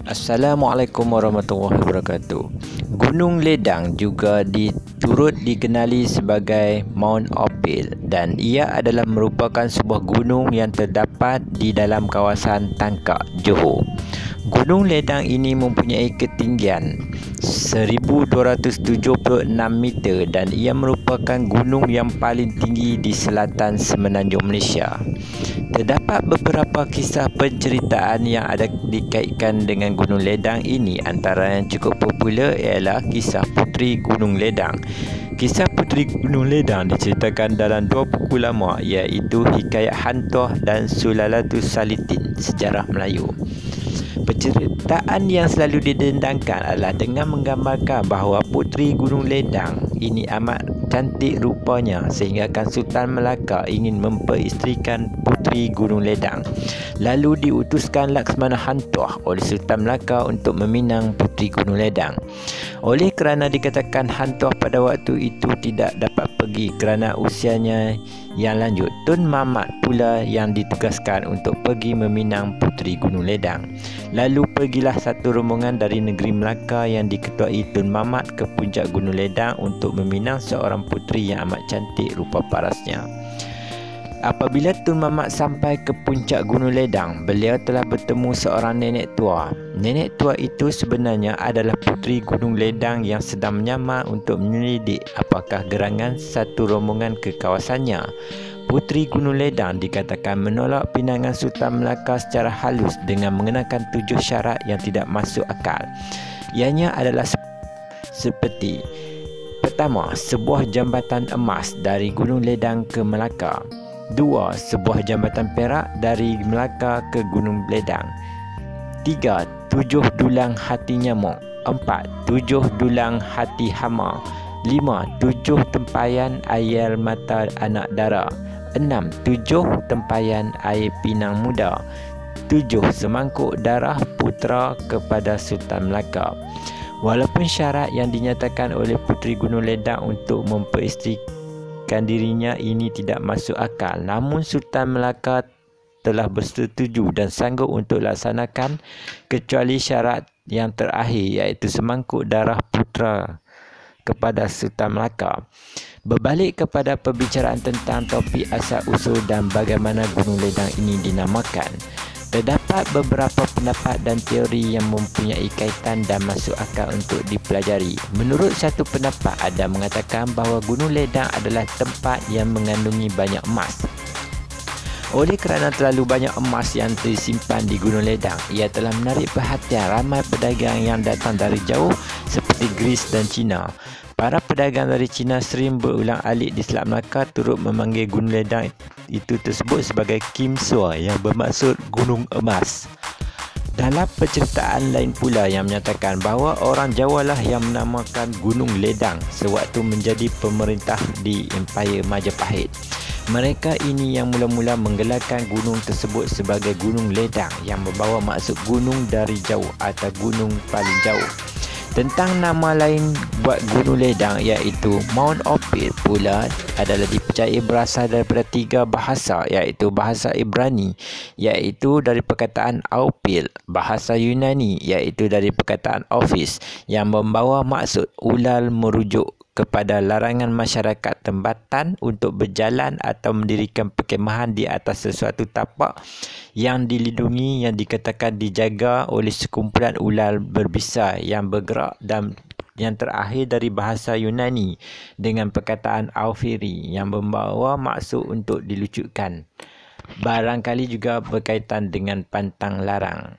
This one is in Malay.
Assalamualaikum warahmatullahi wabarakatuh. Gunung Ledang juga turut dikenali sebagai Mount Opil dan ia adalah merupakan sebuah gunung yang terdapat di dalam kawasan Tangkak, Johor. Gunung Ledang ini mempunyai ketinggian 1276 meter dan ia merupakan gunung yang paling tinggi di selatan semenanjung Malaysia. Terdapat beberapa kisah penceritaan yang ada dikaitkan dengan Gunung Ledang ini. Antara yang cukup popular ialah kisah Puteri Gunung Ledang. Kisah Puteri Gunung Ledang diceritakan dalam dua buku lama, iaitu Hikayat Hantoh dan Sulalatus Salitin, Sejarah Melayu. Penceritaan yang selalu didendangkan adalah dengan menggambarkan bahawa Puteri Gunung Ledang ini amat cantik rupanya sehingga Sultan Melaka ingin memperisterikan Puteri Gunung Ledang. Lalu diutuskan Laksmana Hantoh oleh Sultan Melaka untuk meminang Puteri Gunung Ledang. Oleh kerana dikatakan Hantoh pada waktu itu tidak dapat pergi kerana usianya yang lanjut, Tun Mamat pula yang ditugaskan untuk pergi meminang Puteri Gunung Ledang. Lalu pergilah satu rombongan dari negeri Melaka yang diketuai Tun Mamat ke puncak Gunung Ledang untuk meminang seorang puteri yang amat cantik rupa parasnya. Apabila Tun Mamat sampai ke puncak Gunung Ledang, beliau telah bertemu seorang nenek tua. Nenek tua itu sebenarnya adalah Puteri Gunung Ledang yang sedang menyamar untuk menyelidik apakah gerangan satu rombongan ke kawasannya. Puteri Gunung Ledang dikatakan menolak pinangan Sultan Melaka secara halus dengan mengenakan 7 syarat yang tidak masuk akal. Ianya adalah seperti: pertama, sebuah jambatan emas dari Gunung Ledang ke Melaka. 2. Sebuah jambatan perak dari Melaka ke Gunung Ledang. 3. 7 dulang hati nyamuk. 4. 7 dulang hati hama. 5. 7 tempayan air mata anak dara. 6. 7 tempayan air pinang muda. 7. Semangkuk darah putera kepada Sultan Melaka. Walaupun syarat yang dinyatakan oleh Puteri Gunung Ledang untuk memperisterikan dirinya ini tidak masuk akal, namun Sultan Melaka telah bersetuju dan sanggup untuk laksanakan kecuali syarat yang terakhir, iaitu semangkuk darah putera kepada Sultan Melaka. Berbalik kepada perbicaraan tentang topik asal-usul dan bagaimana Gunung Ledang ini dinamakan, terdapat beberapa pendapat dan teori yang mempunyai kaitan dan masuk akal untuk dipelajari. Menurut satu pendapat, ada mengatakan bahawa Gunung Ledang adalah tempat yang mengandungi banyak emas. Oleh kerana terlalu banyak emas yang disimpan di Gunung Ledang, ia telah menarik perhatian ramai pedagang yang datang dari jauh seperti Greece dan China. Para pedagang dari China sering berulang-alik di Selat Melaka turut memanggil Gunung Ledang itu tersebut sebagai Kim Sua, yang bermaksud Gunung Emas. Dalam penceritaan lain pula yang menyatakan bahawa orang Jawa lah yang menamakan Gunung Ledang sewaktu menjadi pemerintah di Empayar Majapahit. Mereka ini yang mula-mula menggelarkan gunung tersebut sebagai Gunung Ledang yang membawa maksud gunung dari jauh atau gunung paling jauh. Tentang nama lain buat Gunung Ledang, iaitu Mount Opil pula adalah dipercayai berasal daripada 3 bahasa, iaitu bahasa Ibrani iaitu dari perkataan Aupil, bahasa Yunani iaitu dari perkataan Ophis yang membawa maksud ulal, merujuk kepada larangan masyarakat tempatan untuk berjalan atau mendirikan perkemahan di atas sesuatu tapak yang dilindungi yang dikatakan dijaga oleh sekumpulan ular berbisa yang bergerak. Dan yang terakhir dari bahasa Yunani dengan perkataan Aufiri yang membawa maksud untuk dilucutkan. Barangkali juga berkaitan dengan pantang larang.